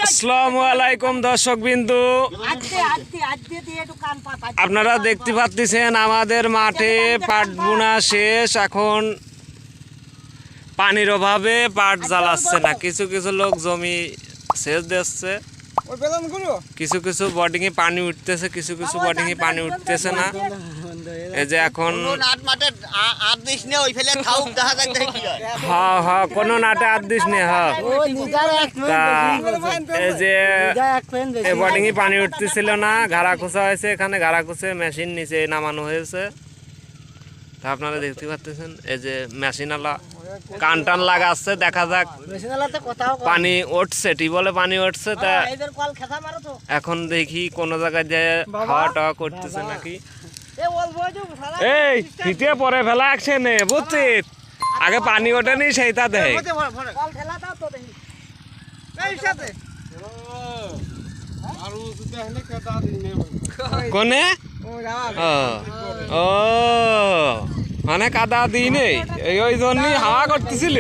আসসালামু আলাইকুম দর্শক বিন্দু, আপনারা দেখতে পাচ্ছেন আমাদের মাঠে পাট বোনা শেষ। এখন পানির অভাবে পাট জ্বালাচ্ছে না। কিছু কিছু লোক জমি সেচ দিচ্ছে, কিছু কিছু বোর্ডিং এ পানি উঠতেছে, কিছু কিছু বোর্ডিং এ পানি উঠতেছে না। এই যে এখন কোনো নাটে আট দিস নে। এই যে বোর্ডিং এ পানি উঠতেছিল না, ঘাড়া খোঁচা হয়েছে। এখানে ঘাড়া খুঁচে মেশিন নিচে নামানো হয়েছে। তা আপনারা দেখতে পাচ্ছেন এই যে মেশিনওয়ালা কান টান লাগাচ্ছে। দেখা যাক, পানি উঠছে, টিউবওয়েলে পানি উঠছে। তা এখন দেখি কোন জায়গায় যে হাওয়া টাওয়া করতেছে নাকি। এই ফিতে পরে ফেলা আসছে নে, বুঝছিস? আগে পানি ওঠেনি সেইটা দেয় কোনে। ও মানে কাদা দিই নেই, ওই জন্যই হাওয়া করতেছিল।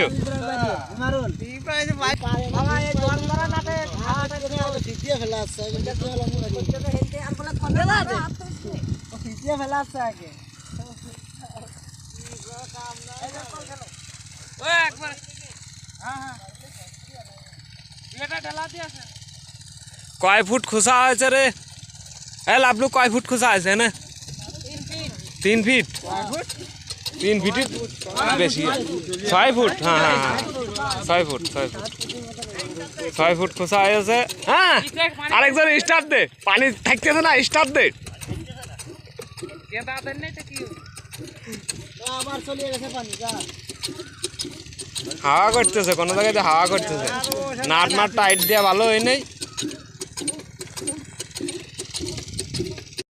কয় ফুট খোসা হয়েছে রে? লাভলু কয় ফুট খোসা হয়েছে না? 3 ফিট। 3 ফিট বেশি, 6 ফুট। হ্যাঁ হ্যাঁ হ্যাঁ, 6 ফুট 6 ফুট খোসা হয়েছে। হ্যাঁ, আরেকজন স্টার্ট দে, পানি থাকতেছে না, স্টার্ট দে। হাওয়া করতেছে, কোনো জায়গায় হাওয়া করতেছে। নাট টাইট দেওয়া ভালো হয় নাই।